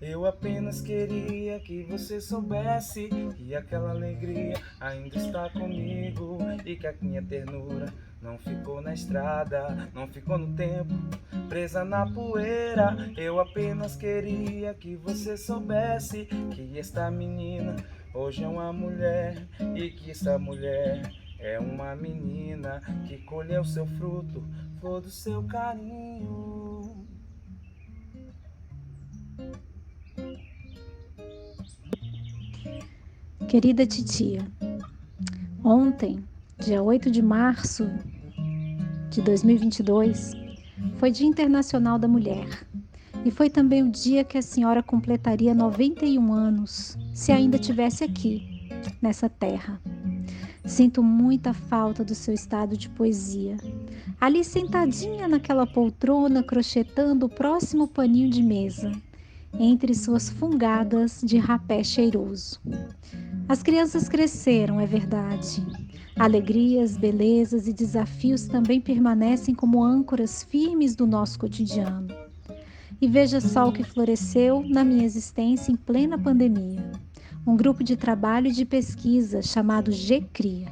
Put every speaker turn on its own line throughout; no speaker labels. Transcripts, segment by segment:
Eu apenas queria que você soubesse que aquela alegria ainda está comigo e que a minha ternura não ficou na estrada, não ficou no tempo, presa na poeira. Eu apenas queria que você soubesse que esta menina hoje é uma mulher e que esta mulher é uma menina que colheu seu fruto, flor do seu carinho.
Querida titia, ontem, dia 8 de março de 2022, foi Dia Internacional da Mulher e foi também o dia que a senhora completaria 91 anos, se ainda estivesse aqui, nessa terra. Sinto muita falta do seu estado de poesia, ali sentadinha naquela poltrona crochetando o próximo paninho de mesa, entre suas fungadas de rapé cheiroso. As crianças cresceram, é verdade. Alegrias, belezas e desafios também permanecem como âncoras firmes do nosso cotidiano. E veja só o que floresceu na minha existência em plena pandemia. Um grupo de trabalho e de pesquisa chamado GCRIA.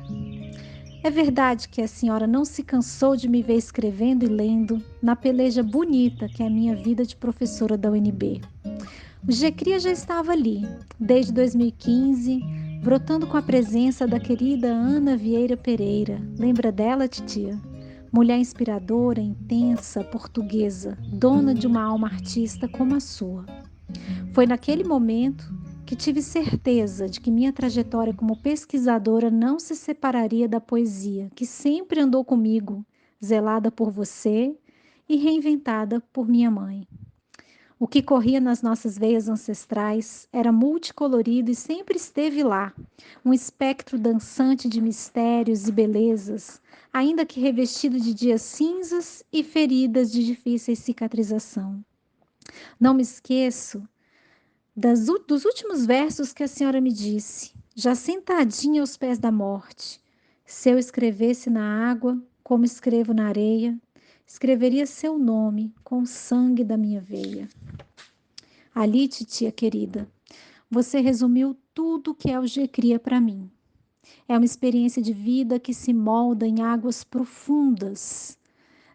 É verdade que a senhora não se cansou de me ver escrevendo e lendo na peleja bonita que é a minha vida de professora da UNB. O GCRIA já estava ali, desde 2015, brotando com a presença da querida Ana Vieira Pereira. Lembra dela, titia? Mulher inspiradora, intensa, portuguesa, dona de uma alma artista como a sua. Foi naquele momento que tive certeza de que minha trajetória como pesquisadora não se separaria da poesia, que sempre andou comigo, zelada por você e reinventada por minha mãe. O que corria nas nossas veias ancestrais era multicolorido e sempre esteve lá, um espectro dançante de mistérios e belezas, ainda que revestido de dias cinzas e feridas de difícil cicatrização. Não me esqueço dos últimos versos que a senhora me disse, já sentadinha aos pés da morte. Se eu escrevesse na água, como escrevo na areia, escreveria seu nome com o sangue da minha veia. Ali, titia querida, você resumiu tudo que é o GCRIA para mim. É uma experiência de vida que se molda em águas profundas,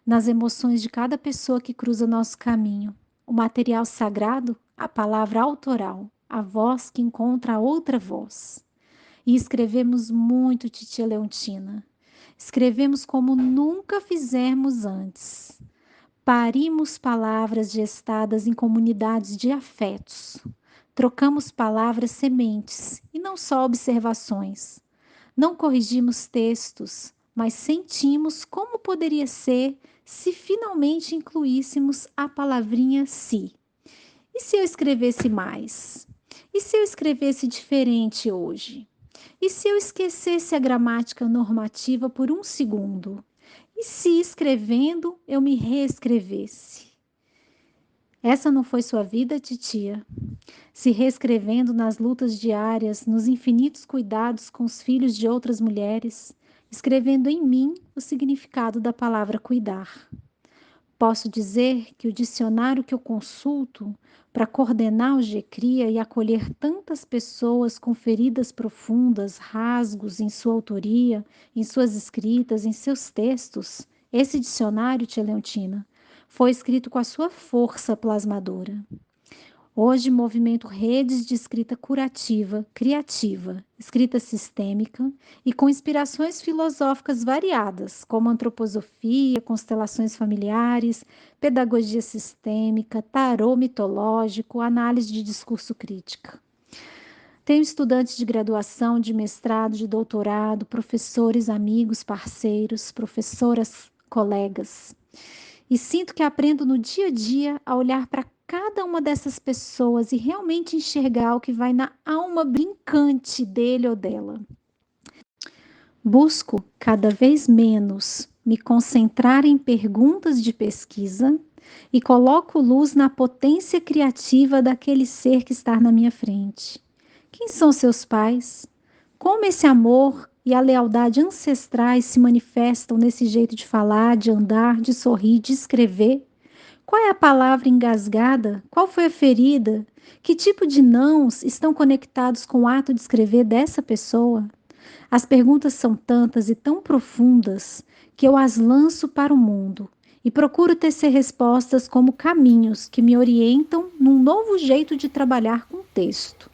nas emoções de cada pessoa que cruza nosso caminho. O material sagrado, a palavra autoral, a voz que encontra a outra voz. E escrevemos muito, titia Leontina. Escrevemos como nunca fizemos antes. Parimos palavras gestadas em comunidades de afetos. Trocamos palavras sementes e não só observações. Não corrigimos textos, mas sentimos como poderia ser se finalmente incluíssemos a palavrinha "se". E se eu escrevesse mais? E se eu escrevesse diferente hoje? E se eu esquecesse a gramática normativa por um segundo? E se escrevendo eu me reescrevesse? Essa não foi sua vida, titia? Se reescrevendo nas lutas diárias, nos infinitos cuidados com os filhos de outras mulheres, escrevendo em mim o significado da palavra cuidar. Posso dizer que o dicionário que eu consulto para coordenar o GCRIA e acolher tantas pessoas com feridas profundas, rasgos em sua autoria, em suas escritas, em seus textos, esse dicionário, tia Leontina, foi escrito com a sua força plasmadora. Hoje movimento redes de escrita curativa, criativa, escrita sistêmica e com inspirações filosóficas variadas, como antroposofia, constelações familiares, pedagogia sistêmica, tarô mitológico, análise de discurso crítica. Tenho estudantes de graduação, de mestrado, de doutorado, professores, amigos, parceiros, professoras, colegas. E sinto que aprendo no dia a dia a olhar para cada uma dessas pessoas e realmente enxergar o que vai na alma brincante dele ou dela. Busco cada vez menos me concentrar em perguntas de pesquisa e coloco luz na potência criativa daquele ser que está na minha frente. Quem são seus pais? Como esse amor e a lealdade ancestrais se manifestam nesse jeito de falar, de andar, de sorrir, de escrever? Qual é a palavra engasgada? Qual foi a ferida? Que tipo de nãos estão conectados com o ato de escrever dessa pessoa? As perguntas são tantas e tão profundas que eu as lanço para o mundo e procuro tecer respostas como caminhos que me orientam num novo jeito de trabalhar com texto.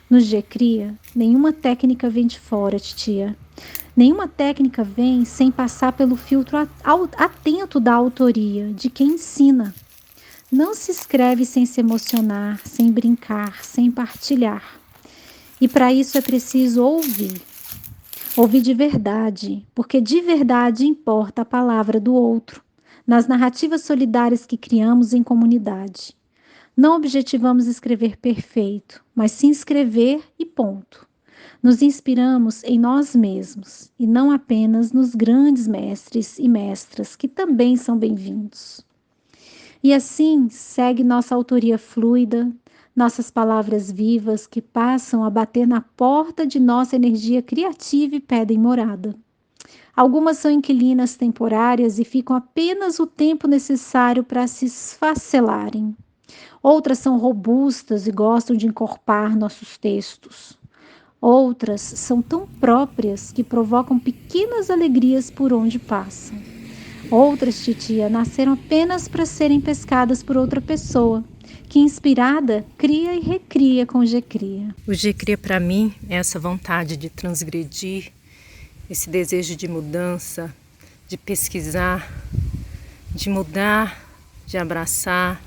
No GCria, nenhuma técnica vem de fora, titia. Nenhuma técnica vem sem passar pelo filtro atento da autoria, de quem ensina. Não se escreve sem se emocionar, sem brincar, sem partilhar. E para isso é preciso ouvir. Ouvir de verdade, porque de verdade importa a palavra do outro, nas narrativas solidárias que criamos em comunidade. Não objetivamos escrever perfeito, mas sim escrever e ponto. Nos inspiramos em nós mesmos e não apenas nos grandes mestres e mestras, que também são bem-vindos. E assim segue nossa autoria fluida, nossas palavras vivas que passam a bater na porta de nossa energia criativa e pedem morada. Algumas são inquilinas temporárias e ficam apenas o tempo necessário para se esfacelarem. Outras são robustas e gostam de encorpar nossos textos. Outras são tão próprias que provocam pequenas alegrias por onde passam. Outras, titia, nasceram apenas para serem pescadas por outra pessoa, que inspirada cria e recria com o GCria.
O GCria para mim é essa vontade de transgredir, esse desejo de mudança, de pesquisar, de mudar, de abraçar,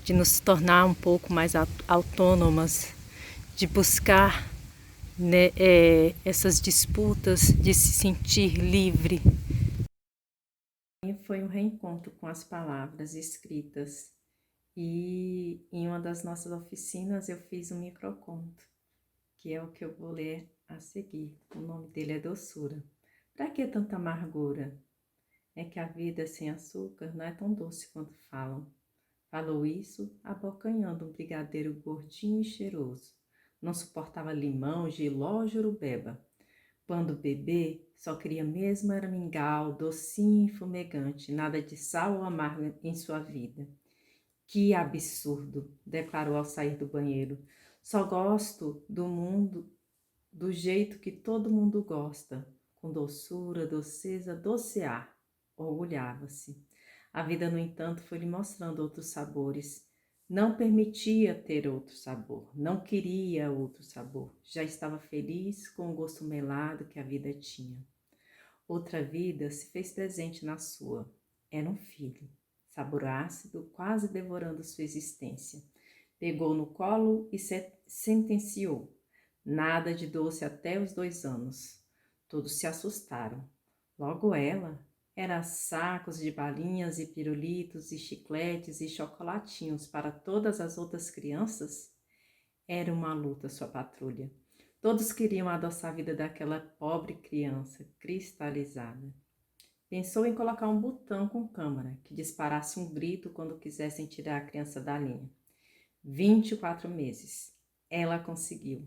de nos tornar um pouco mais autônomas, de buscar, né, essas disputas, de se sentir livre. Foi um reencontro com as palavras escritas e em uma das nossas oficinas eu fiz um microconto, que é o que eu vou ler a seguir. O nome dele é Doçura. Pra que tanta amargura? É que a vida sem açúcar não é tão doce quanto falam. Falou isso abocanhando um brigadeiro gordinho e cheiroso. Não suportava limão, jiló, jurubeba. Quando bebê, só queria mesmo era mingau, docinho e fumegante, nada de sal ou amargo em sua vida. Que absurdo, declarou ao sair do banheiro. Só gosto do mundo do jeito que todo mundo gosta, com doçura, doceza, docear. Orgulhava-se. A vida, no entanto, foi lhe mostrando outros sabores. Não permitia ter outro sabor, não queria outro sabor. Já estava feliz com o gosto melado que a vida tinha. Outra vida se fez presente na sua. Era um filho, sabor ácido, quase devorando sua existência. Pegou no colo e sentenciou. Nada de doce até os 2 anos. Todos se assustaram. Logo ela era sacos de balinhas e pirulitos e chicletes e chocolatinhos para todas as outras crianças. Era uma luta sua patrulha. Todos queriam adoçar a vida daquela pobre criança cristalizada. Pensou em colocar um botão com câmara que disparasse um grito quando quisessem tirar a criança da linha. 24 meses. Ela conseguiu.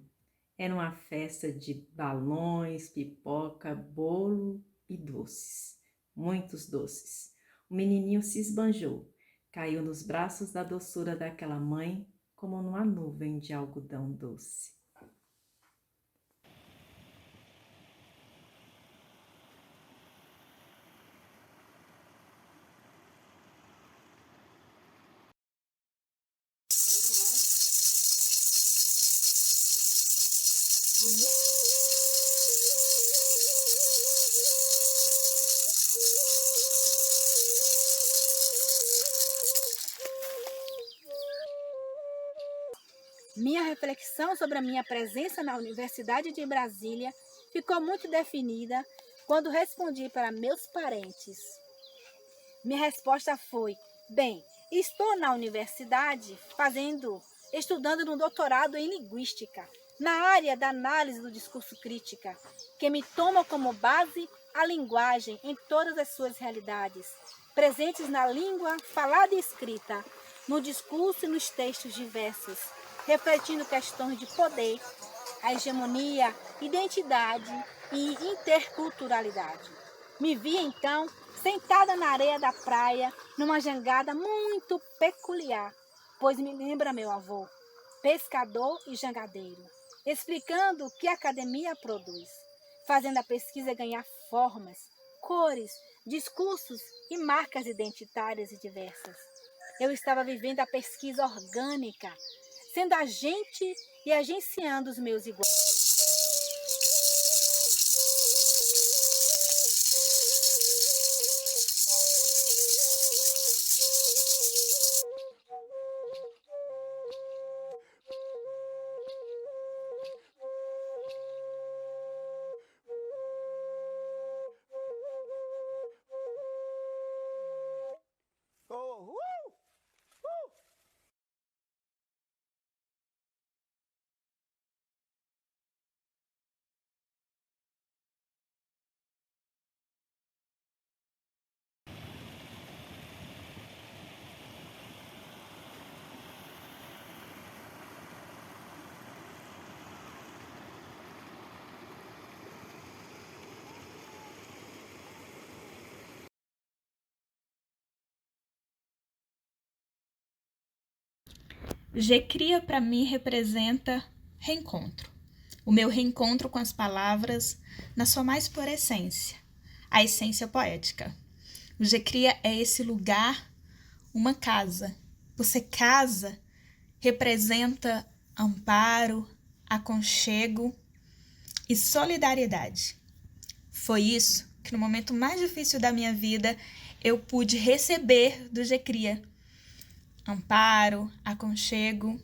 Era uma festa de balões, pipoca, bolo e doces. Muitos doces. O menininho se esbanjou. Caiu nos braços da doçura daquela mãe como numa nuvem de algodão doce.
Minha reflexão sobre a minha presença na Universidade de Brasília ficou muito definida quando respondi para meus parentes. Minha resposta foi: bem, estou na universidade estudando no doutorado em linguística. na área da análise do discurso crítica, que me toma como base a linguagem em todas as suas realidades, presentes na língua falada e escrita, no discurso e nos textos diversos, refletindo questões de poder, a hegemonia, identidade e interculturalidade. Me vi, então, sentada na areia da praia, numa jangada muito peculiar, pois me lembra meu avô, pescador e jangadeiro, explicando o que a academia produz, fazendo a pesquisa ganhar formas, cores, discursos e marcas identitárias e diversas. Eu estava vivendo a pesquisa orgânica, sendo agente e agenciando os meus iguais.
Gecria para mim representa reencontro. O meu reencontro com as palavras na sua mais pura essência, a essência poética. O Gecria é esse lugar, uma casa. Você casa representa amparo, aconchego e solidariedade. Foi isso que no momento mais difícil da minha vida eu pude receber do Gecria. Amparo, aconchego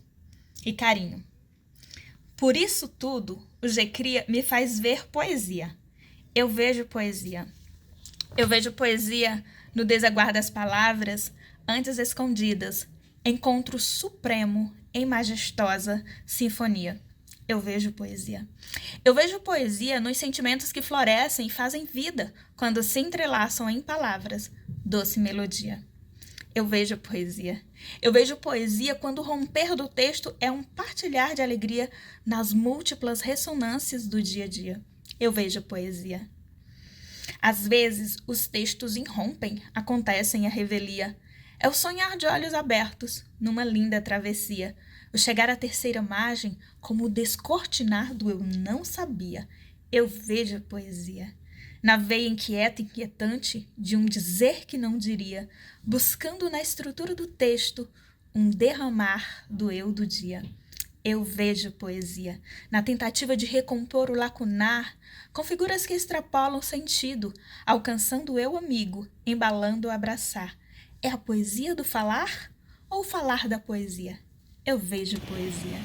e carinho. Por isso tudo, o Gecria me faz ver poesia. Eu vejo poesia. Eu vejo poesia no desaguar das palavras, antes escondidas, encontro supremo em majestosa sinfonia. Eu vejo poesia. Eu vejo poesia nos sentimentos que florescem e fazem vida quando se entrelaçam em palavras, doce melodia. Eu vejo poesia. Eu vejo poesia quando o romper do texto é um partilhar de alegria nas múltiplas ressonâncias do dia a dia. Eu vejo poesia. Às vezes, os textos irrompem, acontecem a revelia. É o sonhar de olhos abertos, numa linda travessia. O chegar à terceira margem, como o descortinar do eu não sabia. Eu vejo poesia. Na veia inquieta e inquietante de um dizer que não diria, buscando na estrutura do texto um derramar do eu do dia. Eu vejo poesia, na tentativa de recompor o lacunar, com figuras que extrapolam sentido, alcançando o eu amigo, embalando o abraçar. É a poesia do falar ou o falar da poesia? Eu vejo poesia.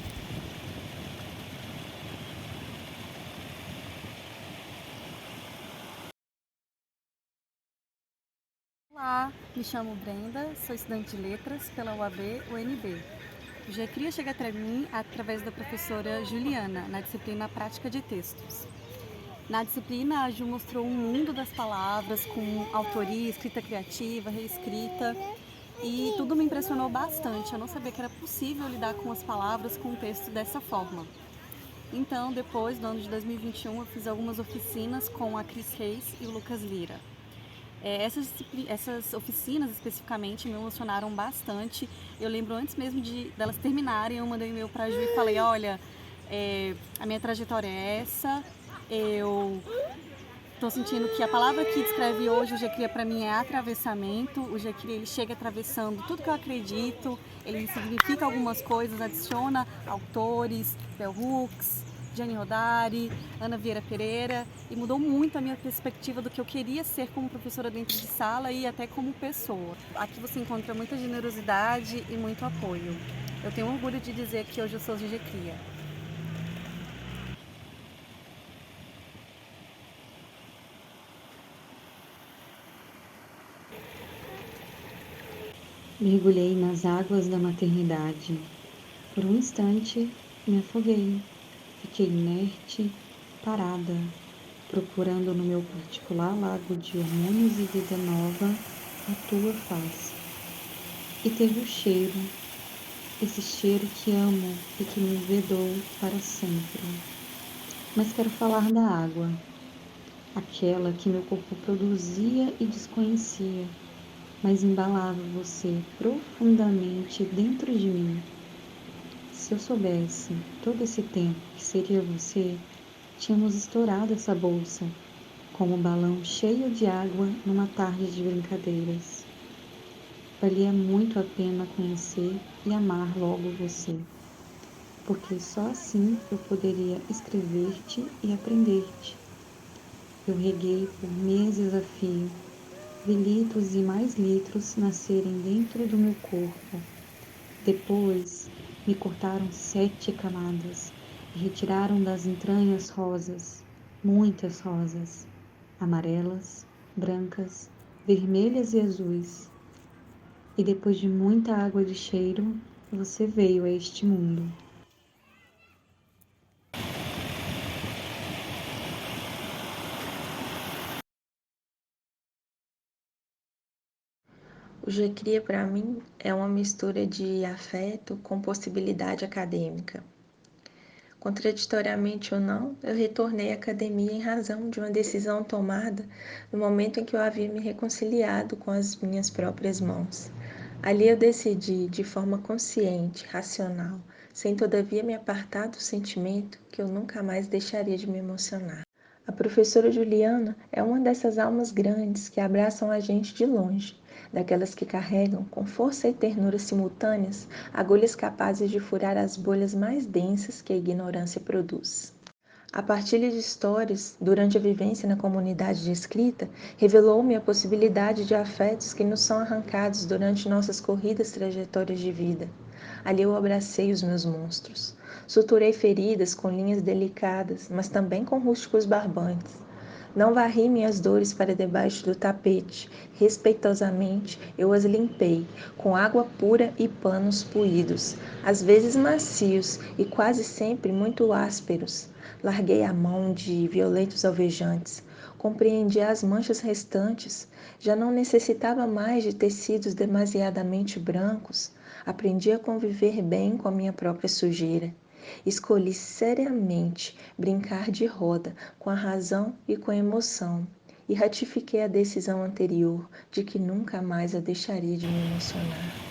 Olá, me chamo Brenda, sou estudante de letras pela UAB-UNB. O Gecria chega até mim através da professora Juliana, na disciplina Prática de Textos. Na disciplina, a Ju mostrou um mundo das palavras, com autoria, escrita criativa, reescrita, e tudo me impressionou bastante. Eu não sabia que era possível lidar com as palavras, com o texto dessa forma. Então, depois, no ano de 2021, eu fiz algumas oficinas com a Cris Reis e o Lucas Lira. Essas oficinas especificamente me emocionaram bastante. Eu lembro antes mesmo delas terminarem, eu mandei um e-mail para a Ju e falei, olha, a minha trajetória é essa, eu estou sentindo que a palavra que descreve hoje o Gecria para mim é atravessamento. O Gecria ele chega atravessando tudo que eu acredito, ele significa algumas coisas, adiciona autores, Bell Hooks, Gianni Rodari, Ana Vieira Pereira, e mudou muito a minha perspectiva do que eu queria ser como professora dentro de sala e até como pessoa. Aqui você encontra muita generosidade e muito apoio. Eu tenho orgulho de dizer que hoje eu sou Gecria.
Mergulhei nas águas da maternidade. Por um instante, me afoguei. Fiquei inerte, parada, procurando no meu particular lago de hormônios e vida nova a tua face. E teve o cheiro, esse cheiro que amo e que me vedou para sempre. Mas quero falar da água, aquela que meu corpo produzia e desconhecia, mas embalava você profundamente dentro de mim. Se eu soubesse todo esse tempo que seria você, tínhamos estourado essa bolsa, como um balão cheio de água numa tarde de brincadeiras. Valia muito a pena conhecer e amar logo você, porque só assim eu poderia escrever-te e aprender-te. Eu reguei por meses a fio, vi litros e mais litros nascerem dentro do meu corpo. Depois me cortaram 7 camadas e retiraram das entranhas rosas, muitas rosas, amarelas, brancas, vermelhas e azuis. E depois de muita água de cheiro, você veio a este mundo.
O GCRIA, para mim, é uma mistura de afeto com possibilidade acadêmica. Contraditoriamente ou não, eu retornei à academia em razão de uma decisão tomada no momento em que eu havia me reconciliado com as minhas próprias mãos. Ali eu decidi, de forma consciente, racional, sem todavia me apartar do sentimento que eu nunca mais deixaria de me emocionar. A professora Juliana é uma dessas almas grandes que abraçam a gente de longe, daquelas que carregam, com força e ternura simultâneas, agulhas capazes de furar as bolhas mais densas que a ignorância produz. A partilha de histórias, durante a vivência na comunidade de escrita, revelou-me a possibilidade de afetos que nos são arrancados durante nossas corridas trajetórias de vida. Ali eu abracei os meus monstros. Suturei feridas com linhas delicadas, mas também com rústicos barbantes. Não varri minhas dores para debaixo do tapete. Respeitosamente, eu as limpei, com água pura e panos puídos, às vezes macios e quase sempre muito ásperos. Larguei a mão de violentos alvejantes. Compreendi as manchas restantes. Já não necessitava mais de tecidos demasiadamente brancos. Aprendi a conviver bem com a minha própria sujeira. Escolhi seriamente brincar de roda com a razão e com a emoção, e ratifiquei a decisão anterior de que nunca mais a deixaria de me emocionar.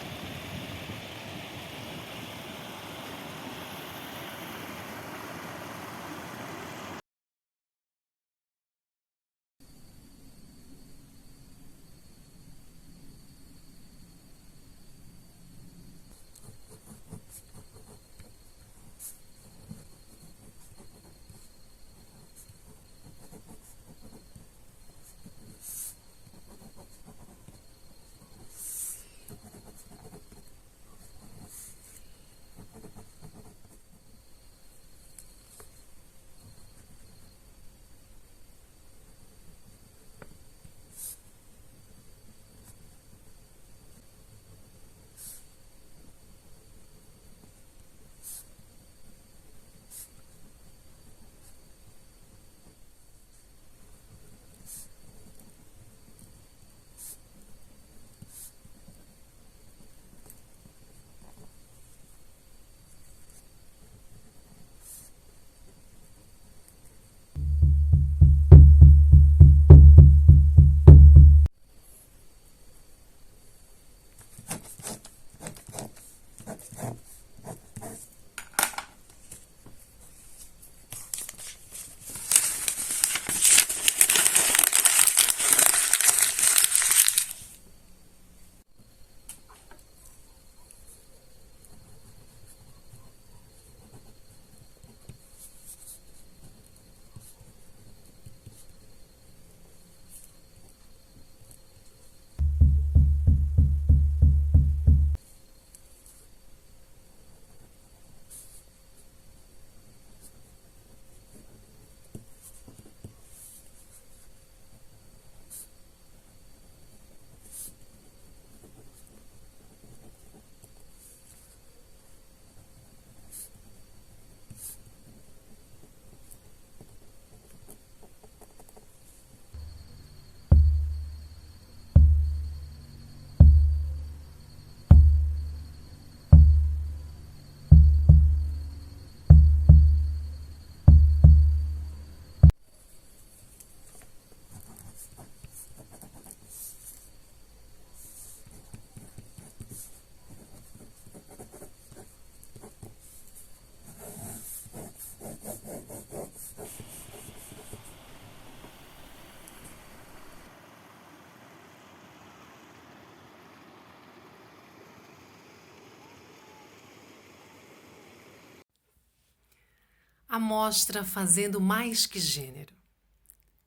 a mostra Fazendo Mais que Gênero.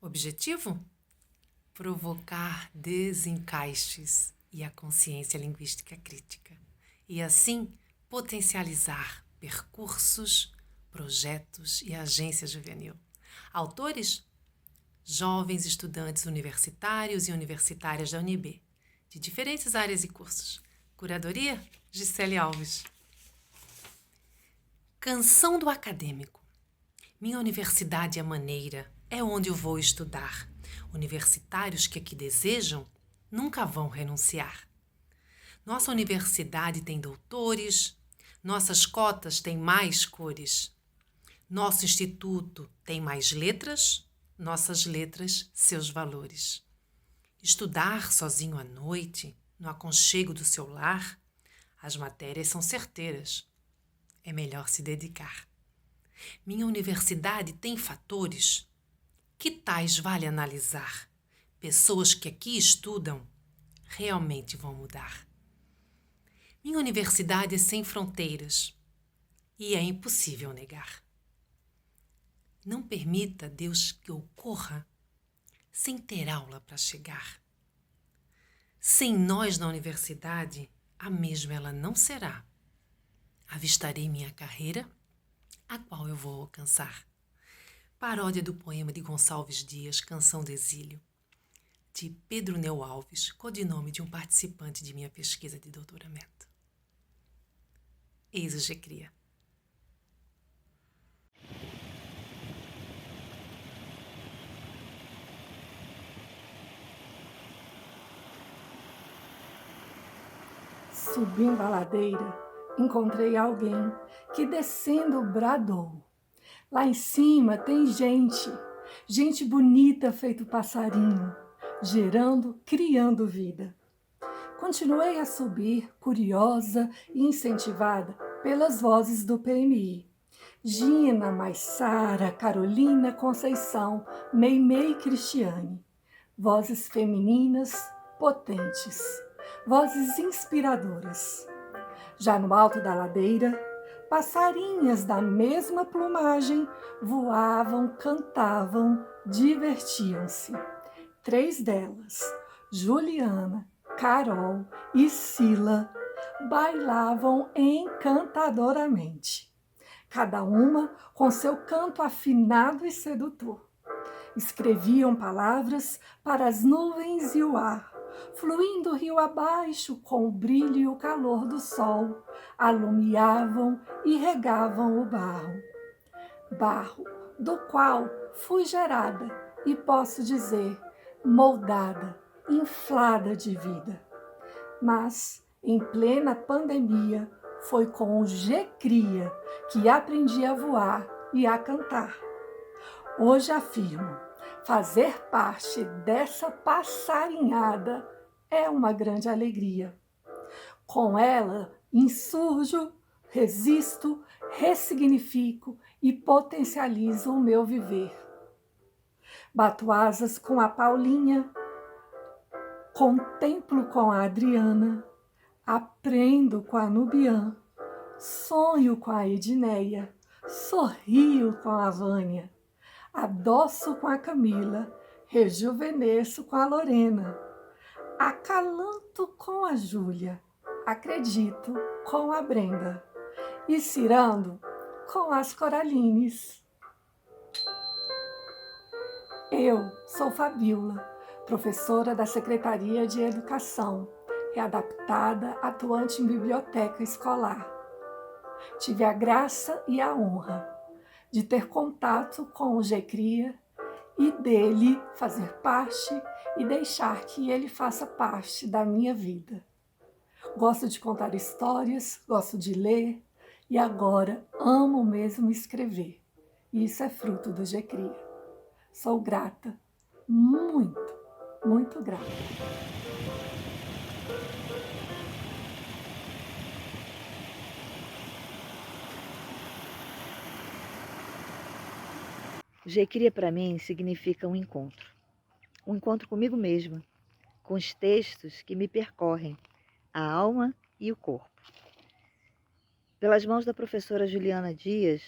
Objetivo? Provocar desencaixes e a consciência linguística crítica, e assim potencializar percursos, projetos e agência juvenil. Autores? Jovens estudantes universitários e universitárias da UNB, de diferentes áreas e cursos. Curadoria? Gisele Alves. Canção do acadêmico. Minha universidade é maneira, é onde eu vou estudar. Universitários que aqui desejam, nunca vão renunciar. Nossa universidade tem doutores, nossas cotas têm mais cores. Nosso instituto tem mais letras, nossas letras, seus valores. Estudar sozinho à noite, no aconchego do seu lar, as matérias são certeiras. É melhor se dedicar. Minha universidade tem fatores que tais vale analisar. Pessoas que aqui estudam realmente vão mudar. Minha universidade é sem fronteiras e é impossível negar. Não permita, Deus, que eu corra sem ter aula para chegar. Sem nós na universidade, a mesma ela não será. Avistarei minha carreira, a qual eu vou alcançar. Paródia do poema de Gonçalves Dias, Canção do Exílio, de Pedro Neu Alves, codinome de um participante de minha pesquisa de doutoramento. Eis o GCRIA.
Subindo a ladeira, encontrei alguém que descendo bradou. Lá em cima tem gente bonita feito passarinho, gerando, criando vida. Continuei a subir, curiosa e incentivada pelas vozes do PMI. Gina, Maissara, Carolina, Conceição, Meimei e Cristiane. Vozes femininas, potentes. Vozes inspiradoras. Já no alto da ladeira, passarinhas da mesma plumagem voavam, cantavam, divertiam-se. 3 delas, Juliana, Carol e Sila, bailavam encantadoramente. Cada uma com seu canto afinado e sedutor. Escreviam palavras para as nuvens e o ar, fluindo rio abaixo com o brilho e o calor do sol, alumiavam e regavam o barro. Barro do qual fui gerada e posso dizer, moldada, inflada de vida. Mas, em plena pandemia, foi com o GCRIA que aprendi a voar e a cantar. Hoje afirmo, fazer parte dessa passarinhada é uma grande alegria. Com ela, insurjo, resisto, ressignifico e potencializo o meu viver. Bato asas com a Paulinha, contemplo com a Adriana, aprendo com a Nubian, sonho com a Edneia, sorrio com a Vânia, adoço com a Camila, rejuvenesço com a Lorena, acalanto com a Júlia, acredito com a Brenda e cirando com as Coralines. Eu sou Fabiola, professora da Secretaria de Educação, readaptada, atuante em biblioteca escolar. Tive a graça e a honra de ter contato com o GCRIA e dele fazer parte e deixar que ele faça parte da minha vida. Gosto de contar histórias, gosto de ler e agora amo mesmo escrever. E isso é fruto do GCRIA. Sou grata, muito, muito grata.
GCRIA para mim significa um encontro comigo mesma, com os textos que me percorrem, a alma e o corpo. Pelas mãos da professora Juliana Dias,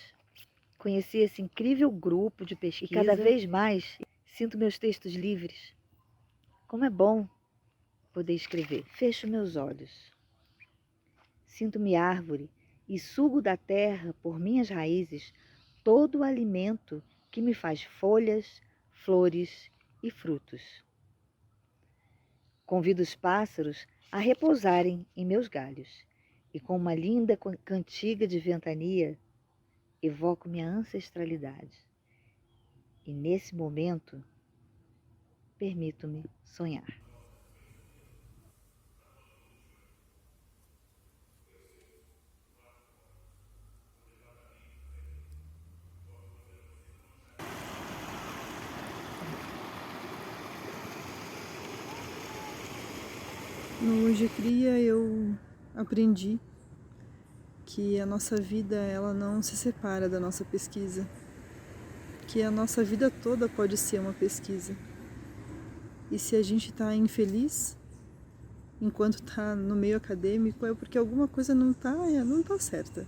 conheci esse incrível grupo de pesquisa e cada vez mais sinto meus textos livres. Como é bom poder escrever. Fecho meus olhos. Sinto-me árvore e sugo da terra por minhas raízes todo o alimento que me faz folhas, flores e frutos. Convido os pássaros a repousarem em meus galhos e com uma linda cantiga de ventania evoco minha ancestralidade. E nesse momento permito-me sonhar.
No GCRIA eu aprendi que a nossa vida ela não se separa da nossa pesquisa, que a nossa vida toda pode ser uma pesquisa. E se a gente está infeliz enquanto está no meio acadêmico é porque alguma coisa não tá certa.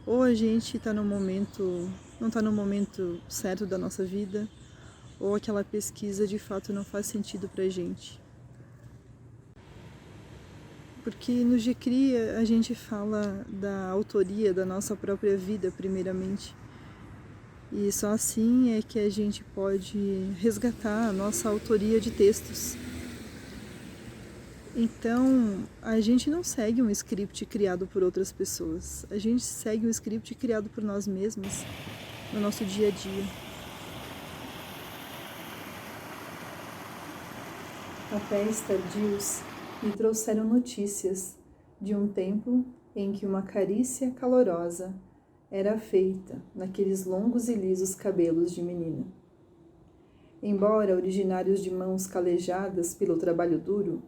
Ou a gente está não está no momento certo da nossa vida, ou aquela pesquisa de fato não faz sentido para a gente. Porque no GCRIA a gente fala da autoria da nossa própria vida, primeiramente. E só assim é que a gente pode resgatar a nossa autoria de textos. Então, a gente não segue um script criado por outras pessoas. A gente segue um script criado por nós mesmos no nosso dia a dia. Papéis tardios me trouxeram notícias de um tempo em que uma carícia calorosa era feita naqueles longos e lisos cabelos de menina. Embora originários de mãos calejadas pelo trabalho duro,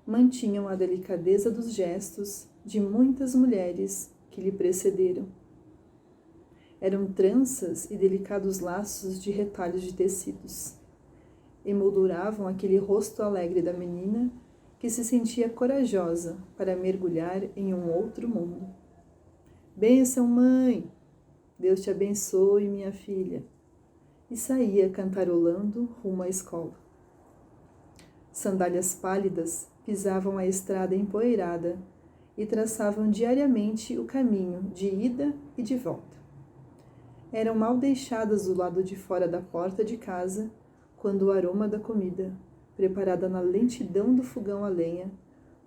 mantinham a delicadeza dos gestos de muitas mulheres que lhe precederam. Eram tranças e delicados laços de retalhos de tecidos. Emolduravam aquele rosto alegre da menina que se sentia corajosa para mergulhar em um outro mundo. Bênção, mãe! Deus te abençoe, minha filha! E saía cantarolando rumo à escola. Sandálias pálidas pisavam a estrada empoeirada e traçavam diariamente o caminho de ida e de volta. Eram mal deixadas do lado de fora da porta de casa quando o aroma da comida, preparada na lentidão do fogão a lenha,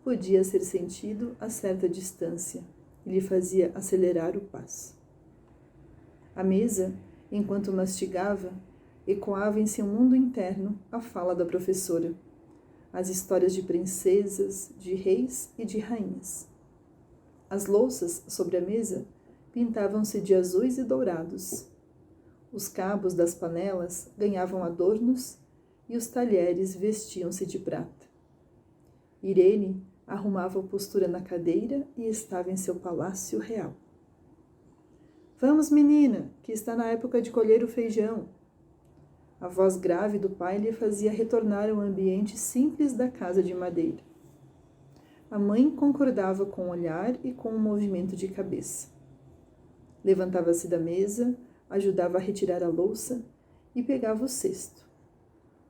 podia ser sentido a certa distância e lhe fazia acelerar o passo. À mesa, enquanto mastigava, ecoava em seu mundo interno a fala da professora, as histórias de princesas, de reis e de rainhas. As louças sobre a mesa pintavam-se de azuis e dourados. Os cabos das panelas ganhavam adornos e os talheres vestiam-se de prata. Irene arrumava a postura na cadeira e estava em seu palácio real. Vamos, menina, que está na época de colher o feijão. A voz grave do pai lhe fazia retornar ao ambiente simples da casa de madeira. A mãe concordava com o olhar e com o movimento de cabeça. Levantava-se da mesa, ajudava a retirar a louça e pegava o cesto.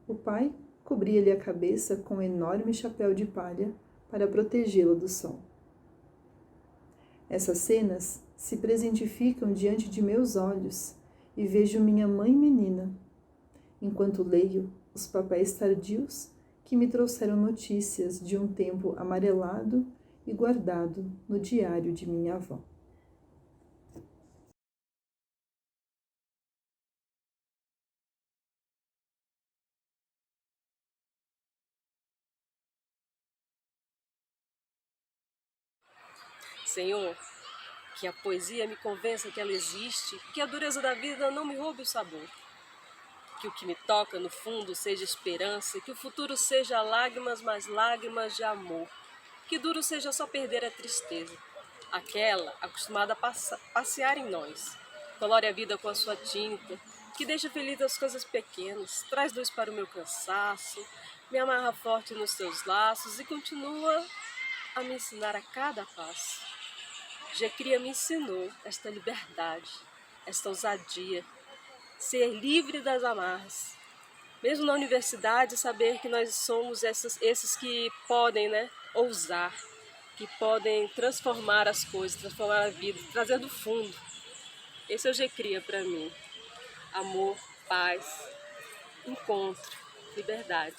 O pai cobria-lhe a cabeça com um enorme chapéu de palha para protegê-la do sol. Essas cenas se presentificam diante de meus olhos e vejo minha mãe menina, enquanto leio os papéis tardios que me trouxeram notícias de um tempo amarelado e guardado no diário de minha avó.
Senhor, que a poesia me convença que ela existe, que a dureza da vida não me roube o sabor. Que o que me toca no fundo seja esperança, que o futuro seja lágrimas, mas lágrimas de amor. Que duro seja só perder a tristeza, aquela acostumada a passear em nós. Colore a vida com a sua tinta, que deixa feliz as coisas pequenas, traz luz para o meu cansaço, me amarra forte nos teus laços e continua a me ensinar a cada passo. GCRIA me ensinou esta liberdade, esta ousadia, ser livre das amarras. Mesmo na universidade, saber que nós somos esses que podem, né, ousar, que podem transformar as coisas, transformar a vida, trazer do fundo. Esse é o GCRIA para mim. Amor, paz, encontro, liberdade.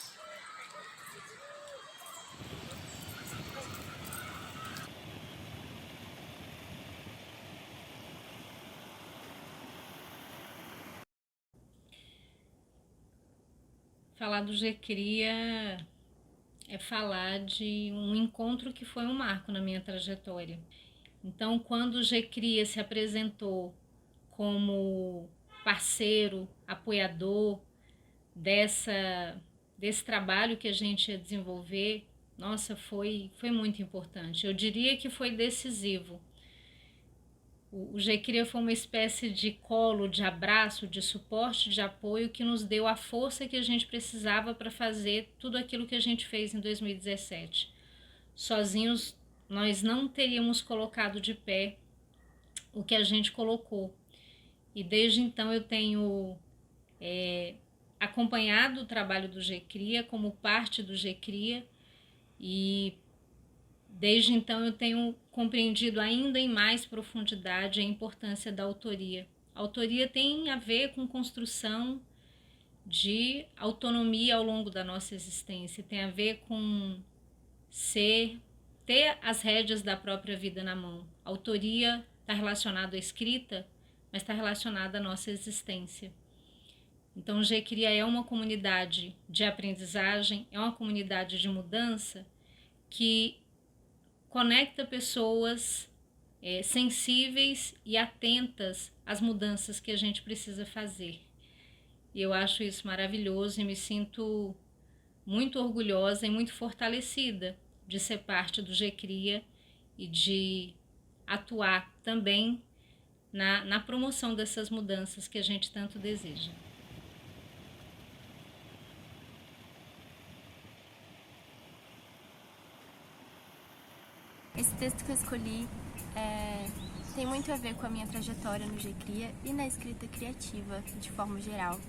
Falar do GCRIA é falar de um encontro que foi um marco na minha trajetória. Então, quando o GCRIA se apresentou como parceiro, apoiador desse trabalho que a gente ia desenvolver, nossa, foi muito importante. Eu diria que foi decisivo. O GCRIA foi uma espécie de colo, de abraço, de suporte, de apoio que nos deu a força que a gente precisava para fazer tudo aquilo que a gente fez em 2017. Sozinhos, nós não teríamos colocado de pé o que a gente colocou. E desde então eu tenho acompanhado o trabalho do GCRIA como parte do GCRIA e desde então eu tenho compreendido ainda em mais profundidade a importância da autoria. A autoria tem a ver com construção de autonomia ao longo da nossa existência, tem a ver com ter as rédeas da própria vida na mão. A autoria está relacionada à escrita, mas está relacionada à nossa existência. Então o GCRIA é uma comunidade de aprendizagem, é uma comunidade de mudança que conecta pessoas sensíveis e atentas às mudanças que a gente precisa fazer. E eu acho isso maravilhoso e me sinto muito orgulhosa e muito fortalecida de ser parte do GCRIA e de atuar também na promoção dessas mudanças que a gente tanto deseja.
Esse texto que eu escolhi tem muito a ver com a minha trajetória no GCRIA e na escrita criativa, de forma geral.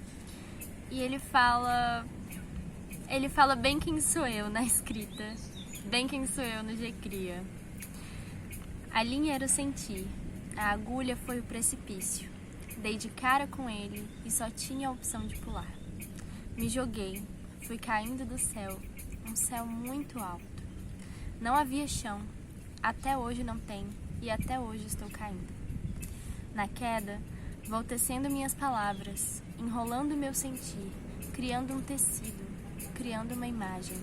E ele fala bem quem sou eu na escrita, bem quem sou eu no GCRIA. A linha era o sentir, a agulha foi o precipício. Dei de cara com ele e só tinha a opção de pular. Me joguei, fui caindo do céu, um céu muito alto. Não havia chão. Até hoje não tem, e até hoje estou caindo. Na queda, vou tecendo minhas palavras, enrolando meu sentir, criando um tecido, criando uma imagem.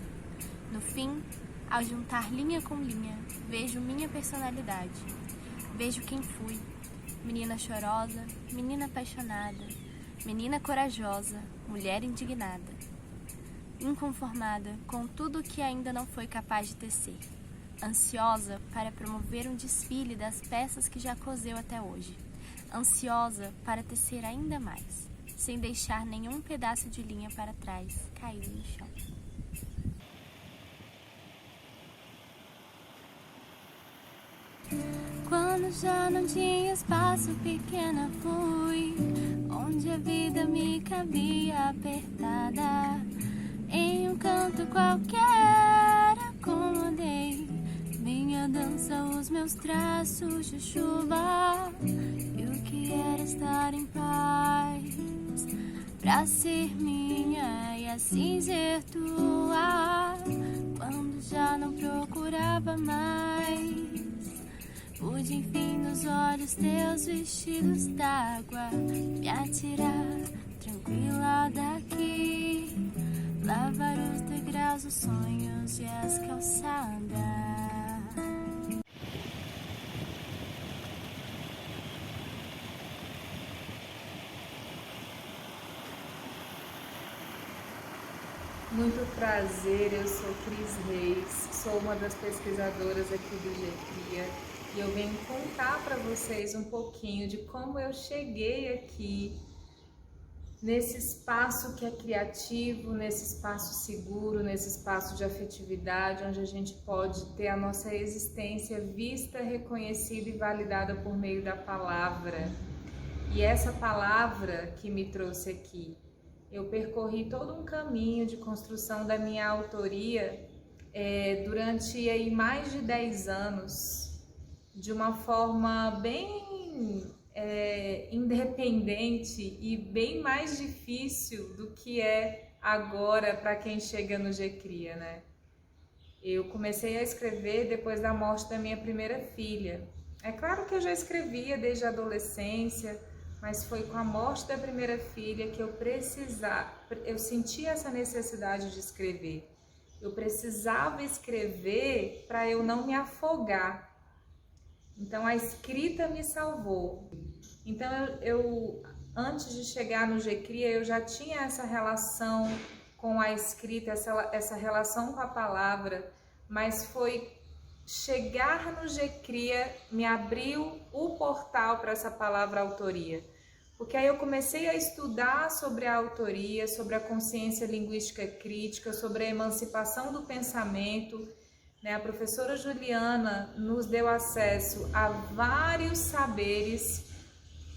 No fim, ao juntar linha com linha, vejo minha personalidade. Vejo quem fui, menina chorosa, menina apaixonada, menina corajosa, mulher indignada. Inconformada com tudo que ainda não foi capaz de tecer. Ansiosa para promover um desfile das peças que já coseu até hoje. Ansiosa para tecer ainda mais, sem deixar nenhum pedaço de linha para trás caído no chão. Quando já não tinha espaço, pequena fui, onde a vida me cabia apertada. Em um canto qualquer acomodei minha dança, os meus traços de chuva. E o que era estar em paz, pra ser minha e assim ser tua. Quando já não procurava mais, pude enfim nos olhos teus vestidos d'água me atirar tranquila daqui, lavar os degraus, os sonhos e as calçadas.
Muito prazer, eu sou Cris Reis, sou uma das pesquisadoras aqui do GCRIA e eu venho contar para vocês um pouquinho de como eu cheguei aqui nesse espaço que é criativo, nesse espaço seguro, nesse espaço de afetividade, onde a gente pode ter a nossa existência vista, reconhecida e validada por meio da palavra. E essa palavra que me trouxe aqui, eu percorri todo um caminho de construção da minha autoria durante aí mais de 10 anos, de uma forma bem independente e bem mais difícil do que é agora para quem chega no GCRIA, né? Eu comecei a escrever depois da morte da minha primeira filha. É claro que eu já escrevia desde a adolescência, mas foi com a morte da primeira filha que eu senti essa necessidade de escrever. Eu precisava escrever para eu não me afogar. Então a escrita me salvou. Então eu antes de chegar no GCRIA, eu já tinha essa relação com a escrita, essa relação com a palavra, mas foi chegar no GCRIA me abriu o portal para essa palavra autoria. Porque aí eu comecei a estudar sobre a autoria, sobre a consciência linguística crítica, sobre a emancipação do pensamento, né? A professora Juliana nos deu acesso a vários saberes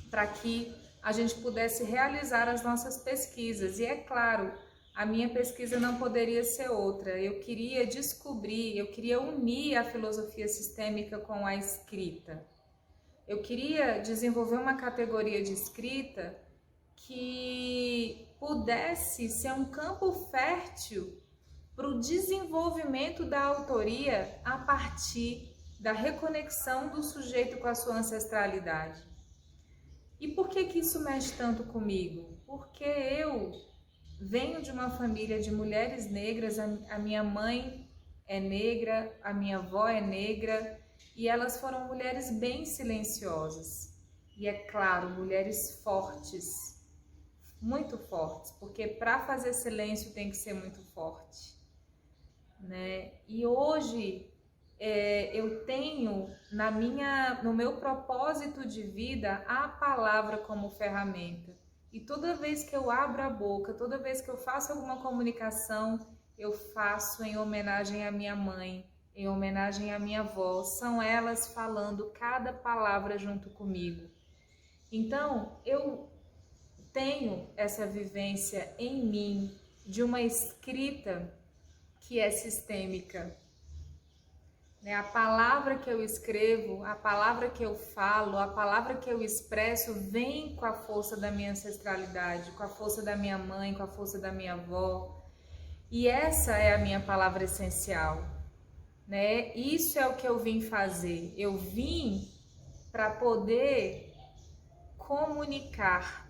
para que a gente pudesse realizar as nossas pesquisas. E é claro, a minha pesquisa não poderia ser outra. Eu queria descobrir, eu queria unir a filosofia sistêmica com a escrita. Eu queria desenvolver uma categoria de escrita que pudesse ser um campo fértil para o desenvolvimento da autoria a partir da reconexão do sujeito com a sua ancestralidade. E por que isso mexe tanto comigo? Porque eu venho de uma família de mulheres negras, a minha mãe é negra, a minha avó é negra, e elas foram mulheres bem silenciosas. E é claro, mulheres fortes, muito fortes, porque para fazer silêncio tem que ser muito forte, né? E hoje eu tenho no meu propósito de vida a palavra como ferramenta. E toda vez que eu abro a boca, toda vez que eu faço alguma comunicação, eu faço em homenagem à minha mãe, em homenagem à minha avó. São elas falando cada palavra junto comigo. Então, eu tenho essa vivência em mim de uma escrita que é sistêmica. A palavra que eu escrevo, a palavra que eu falo, a palavra que eu expresso vem com a força da minha ancestralidade, com a força da minha mãe, com a força da minha avó. E essa é a minha palavra essencial, né? Isso é o que eu vim fazer. Eu vim para poder comunicar.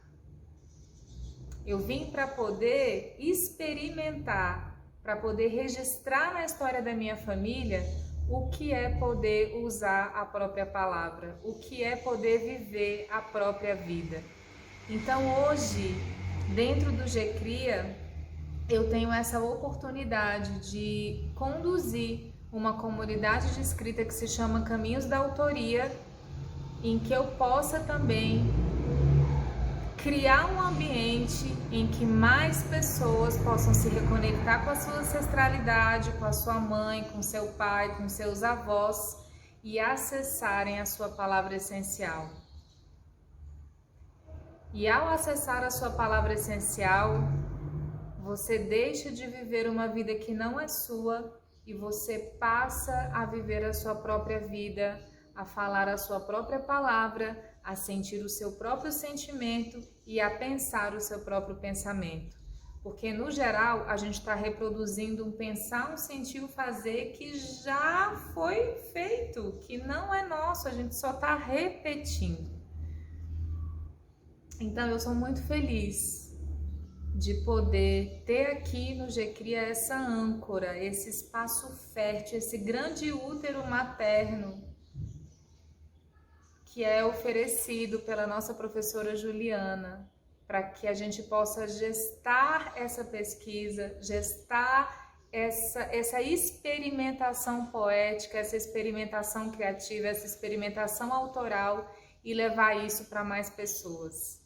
Eu vim para poder experimentar, para poder registrar na história da minha família o que é poder usar a própria palavra, o que é poder viver a própria vida. Então hoje, dentro do GCRIA, eu tenho essa oportunidade de conduzir uma comunidade de escrita que se chama Caminhos da Autoria, em que eu possa também criar um ambiente em que mais pessoas possam se reconectar com a sua ancestralidade, com a sua mãe, com seu pai, com seus avós e acessarem a sua palavra essencial. E ao acessar a sua palavra essencial, você deixa de viver uma vida que não é sua e você passa a viver a sua própria vida, a falar a sua própria palavra, a sentir o seu próprio sentimento e a pensar o seu próprio pensamento. Porque, no geral, a gente está reproduzindo um pensar, um sentir, um fazer que já foi feito, que não é nosso, a gente só está repetindo. Então, eu sou muito feliz de poder ter aqui no GCRIA essa âncora, esse espaço fértil, esse grande útero materno que é oferecido pela nossa professora Juliana, para que a gente possa gestar essa pesquisa, gestar essa experimentação poética, essa experimentação criativa, essa experimentação autoral e levar isso para mais pessoas.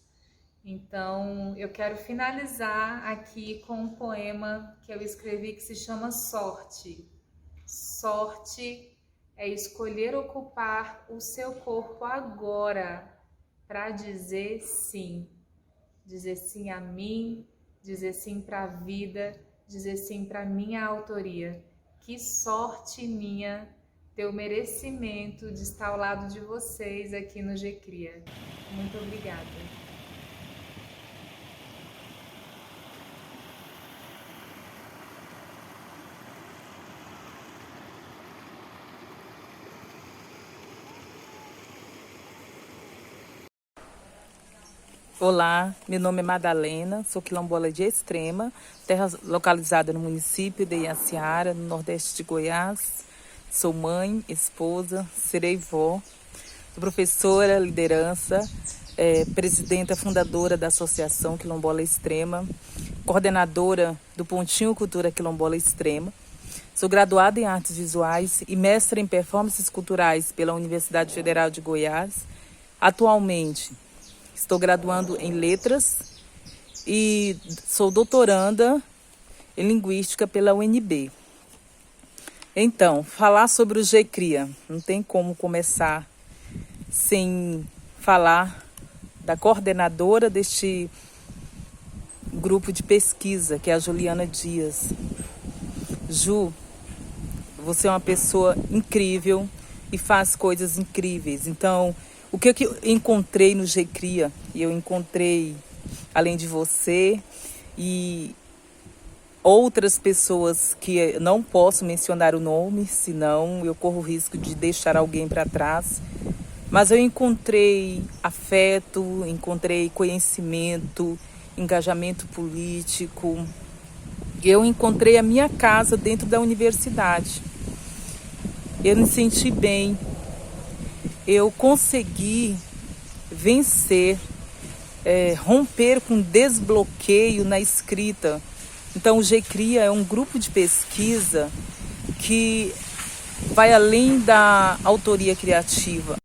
Então, eu quero finalizar aqui com um poema que eu escrevi que se chama Sorte. Sorte é escolher ocupar o seu corpo agora, para dizer sim a mim, dizer sim para a vida, dizer sim para minha autoria. Que sorte minha ter o merecimento de estar ao lado de vocês aqui no GCRIA. Muito obrigada.
Olá, meu nome é Madalena, sou quilombola de Extrema, terra localizada no município de Iaciara, no nordeste de Goiás. Sou mãe, esposa, serei vó, sou professora, liderança, presidenta fundadora da Associação Quilombola Extrema, coordenadora do Pontinho Cultura Quilombola Extrema. Sou graduada em Artes Visuais e mestra em Performances Culturais pela Universidade Federal de Goiás. Atualmente, estou graduando em Letras e sou doutoranda em Linguística pela UNB. Então, falar sobre o GCRIA, não tem como começar sem falar da coordenadora deste grupo de pesquisa, que é a Juliana Dias. Ju, você é uma pessoa incrível e faz coisas incríveis. Então, o que eu encontrei no GCRIA, e eu encontrei, além de você e outras pessoas que não posso mencionar o nome, senão eu corro o risco de deixar alguém para trás, mas eu encontrei afeto, encontrei conhecimento, engajamento político. Eu encontrei a minha casa dentro da universidade. Eu me senti bem. Eu consegui vencer, romper com desbloqueio na escrita. Então, o GCRIA é um grupo de pesquisa que vai além da autoria criativa.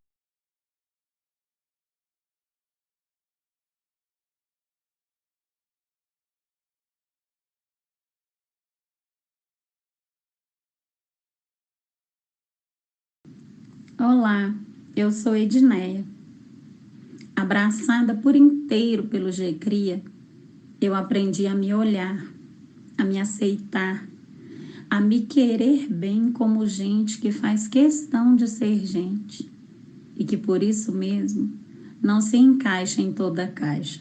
Olá, eu sou Edneia. Abraçada por inteiro pelo GCRIA, eu aprendi a me olhar, a me aceitar, a me querer bem como gente que faz questão de ser gente e que por isso mesmo não se encaixa em toda a caixa.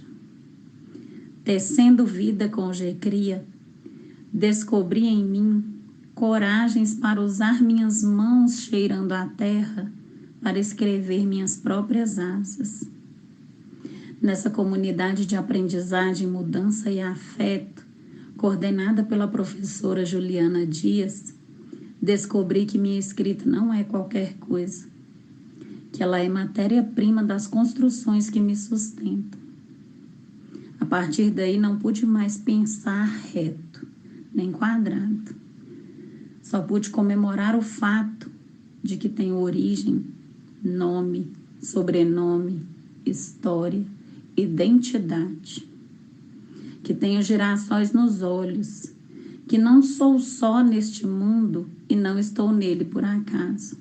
Tecendo vida com o GCRIA, descobri em mim coragens para usar minhas mãos cheirando a terra para escrever minhas próprias asas. Nessa comunidade de aprendizagem, mudança e afeto, coordenada pela professora Juliana Dias, descobri que minha escrita não é qualquer coisa, que ela é matéria-prima das construções que me sustentam. A partir daí não pude mais pensar reto, nem quadrado. Só pude comemorar o fato de que tenho origem, nome, sobrenome, história, identidade. Que tenho girassóis nos olhos, que não sou só neste mundo e não estou nele por acaso.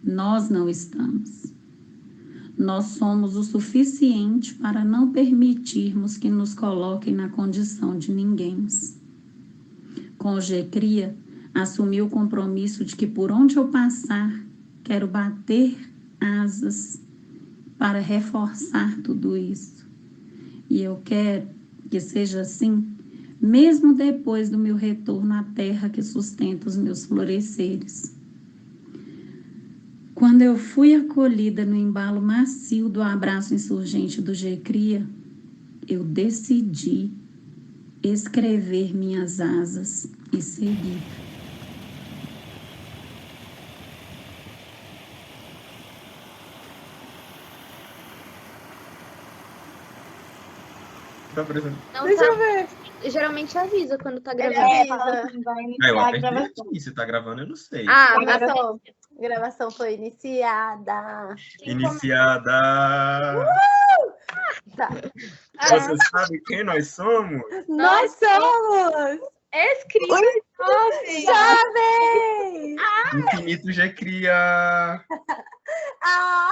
Nós não estamos. Nós somos o suficiente para não permitirmos que nos coloquem na condição de ninguém. Com o GCRIA, assumi o compromisso de que por onde eu passar, quero bater asas para reforçar tudo isso. E eu quero que seja assim, mesmo depois do meu retorno à terra que sustenta os meus floresceres. Quando eu fui acolhida no embalo macio do abraço insurgente do GCRIA, eu decidi escrever minhas asas e seguir.
Tá apresentando.
Não
Deixa
tá.
eu ver.
Geralmente avisa quando tá
Ele
gravando.
avisa.
Eu
A
apertei
gravação.
aqui, se tá gravando eu não sei.
Ah,
A
tá
gravação. Gravação foi iniciada.
Iniciada!
Tá.
Você sabe quem nós somos?
Nós somos
escritos
jovens!
Infinito GCRIA!
Ah!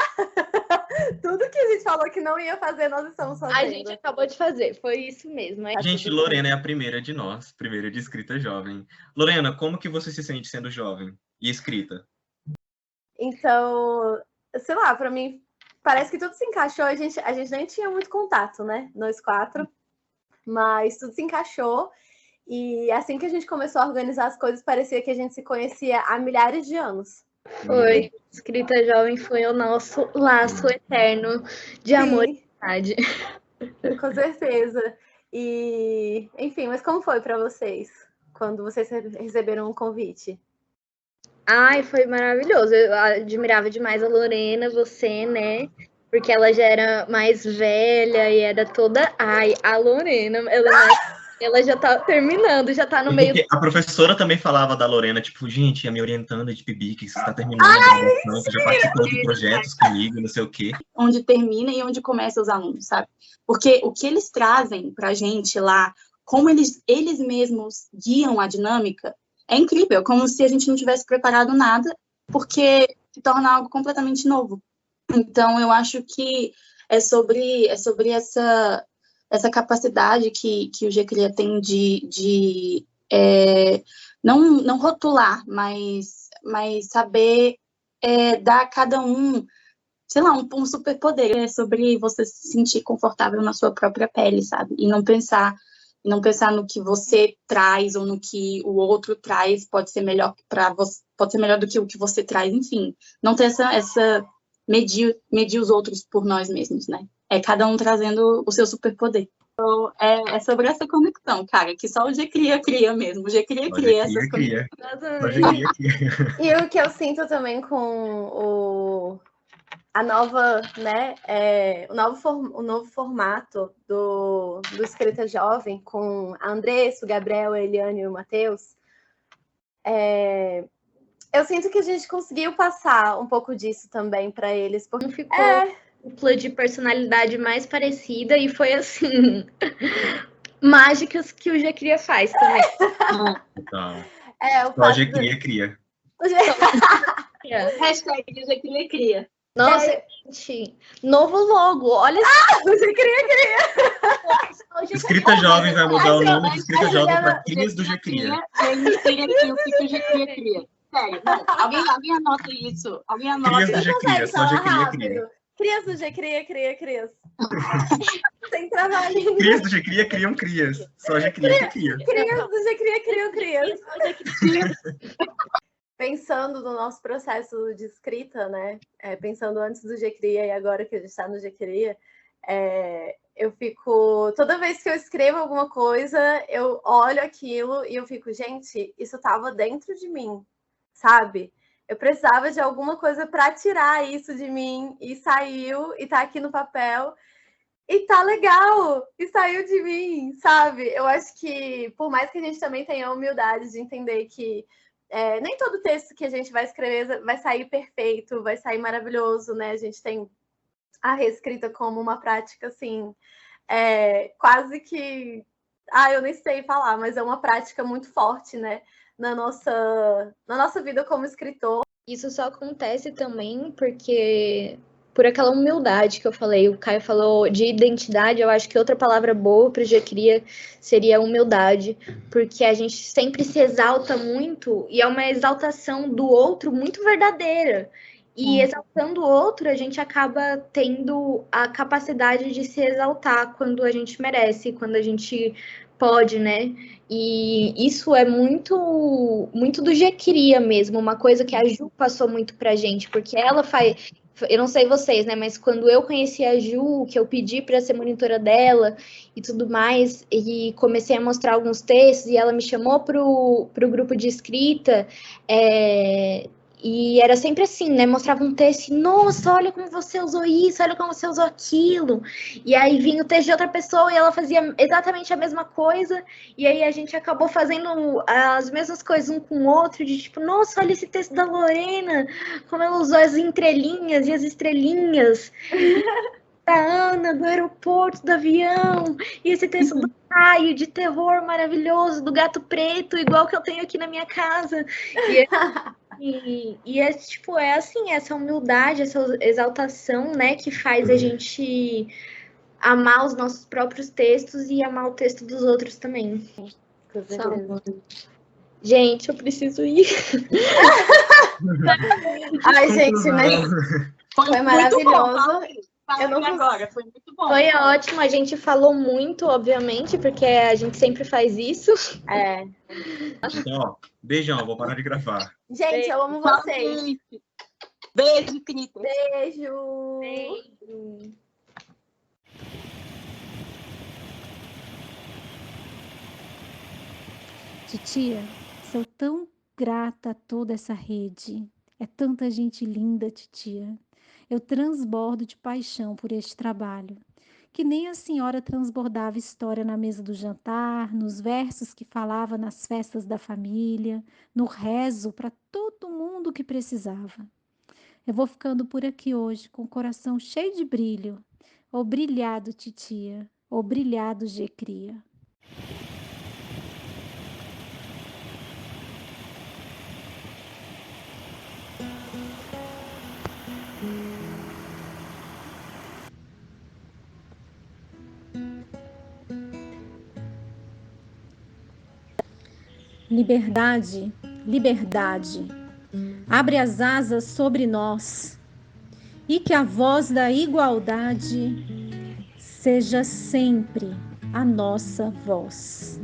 Tu
Tudo que a gente falou que não ia fazer, nós estamos fazendo.
A gente acabou de fazer, foi isso mesmo.
Gente, Lorena é a primeira de nós, primeira de escrita jovem. Lorena, como que você se sente sendo jovem e escrita?
Então, sei lá, pra mim, parece que tudo se encaixou. A gente nem tinha muito contato, né? Nós quatro. Mas tudo se encaixou. E assim que a gente começou a organizar as coisas, parecia que a gente se conhecia há milhares de anos.
Foi. Escrita Jovem foi o nosso laço eterno de amor e amizade.
Com certeza. E, enfim, mas como foi para vocês quando vocês receberam o convite?
Ai, foi maravilhoso. Eu admirava demais a Lorena, você, né? Porque ela já era mais velha e era toda... Ai, a Lorena, ela já tá terminando, já tá no meio...
A professora também falava da Lorena, tipo, gente, a minha orientanda de PIBIC, que está terminando a graduação, que já participou de projetos comigo, não sei o quê.
Onde termina e onde começa os alunos, sabe? Porque o que eles trazem pra gente lá, como eles mesmos guiam a dinâmica, é incrível, como se a gente não tivesse preparado nada, porque se torna algo completamente novo. Então, eu acho que é sobre essa capacidade que o GCRIA tem de não rotular, mas saber dar a cada um, sei lá, um superpoder. É sobre você se sentir confortável na sua própria pele, sabe? E não pensar no que você traz ou no que o outro traz pode ser melhor para você, pode ser melhor do que o que você traz, enfim. Não ter essa medir os outros por nós mesmos, né? É cada um trazendo o seu superpoder. Então, é sobre essa conexão, cara, que só o GCRIA cria mesmo. O GCRIA cria essas conexões.
E o que eu sinto também com a nova, né, o novo formato do Escrita Jovem, com a Andressa, o Gabriel, a Eliane e o Matheus, eu sinto que a gente conseguiu passar um pouco disso também para eles, porque
ficou dupla de personalidade mais parecida e foi assim mágicas que o GCRIA faz também.
Só o GCRIA cria.
Hashtag GCRIA cria. Nossa, gente, novo logo, olha só.
O GCRIA cria.
Escrita Jovem vai mudar o nome de Escrita Jovem para Crias do GCRIA.
E aí me tira aqui o que o GCRIA cria. Sério, não, alguém anota isso. Alguém anota.
Crias do GCRIA, só GCRIA cria.
Crias do GCRIA, crias. Sem trabalho.
Crias do GCRIA criam crias. Só GCRIA que cria.
Crias do GCRIA criam crias. Pensando no nosso processo de escrita, né? Pensando antes do GCRIA e agora que a gente está no GCRIA, eu fico... Toda vez que eu escrevo alguma coisa, eu olho aquilo e eu fico, gente, isso estava dentro de mim, sabe? Eu precisava de alguma coisa para tirar isso de mim e saiu e tá aqui no papel e tá legal e saiu de mim, sabe? Eu acho que por mais que a gente também tenha a humildade de entender que nem todo texto que a gente vai escrever vai sair perfeito, vai sair maravilhoso, né? A gente tem a reescrita como uma prática assim, quase que, eu nem sei falar, mas é uma prática muito forte, né? Na nossa vida como escritor.
Isso só acontece também porque, por aquela humildade que eu falei, o Caio falou de identidade, eu acho que outra palavra boa para o GCRIA seria humildade, porque a gente sempre se exalta muito e é uma exaltação do outro muito verdadeira. E exaltando o outro, a gente acaba tendo a capacidade de se exaltar quando a gente merece, quando a gente pode, né? E isso é muito do GCRIA mesmo, uma coisa que a Ju passou muito pra gente, porque ela faz... Eu não sei vocês, né? Mas quando eu conheci a Ju, que eu pedi para ser monitora dela e tudo mais, e comecei a mostrar alguns textos, e ela me chamou pro grupo de escrita, e era sempre assim, né? Mostrava um texto e, nossa, olha como você usou isso, olha como você usou aquilo. E aí vinha o texto de outra pessoa e ela fazia exatamente a mesma coisa. E aí a gente acabou fazendo as mesmas coisas um com o outro, de tipo, nossa, olha esse texto da Lorena, como ela usou as entrelinhas e as estrelinhas. Da Ana, do aeroporto, do avião. E esse texto do Caio, de terror maravilhoso, do gato preto, igual que eu tenho aqui na minha casa. E é tipo, é assim, essa humildade, essa exaltação, né, que faz a gente amar os nossos próprios textos e amar o texto dos outros também.
Com certeza.
Gente, eu preciso ir.
Ai, gente, mas foi maravilhoso.
Eu não agora, foi muito bom.
Foi ótimo, a gente falou muito, obviamente, porque a gente sempre faz isso.
É.
Então, ó, beijão, vou parar de gravar.
Gente, eu amo vocês.
Beijo, Crita.
Beijo.
Beijo.
Titia, sou tão grata a toda essa rede. É tanta gente linda, titia. Eu transbordo de paixão por este trabalho. Que nem a senhora transbordava história na mesa do jantar, nos versos que falava nas festas da família, no rezo para todo mundo que precisava. Eu vou ficando por aqui hoje com o coração cheio de brilho. Obrigado, titia. Obrigado, Gecria. Liberdade, liberdade, abre as asas sobre nós e que a voz da igualdade seja sempre a nossa voz.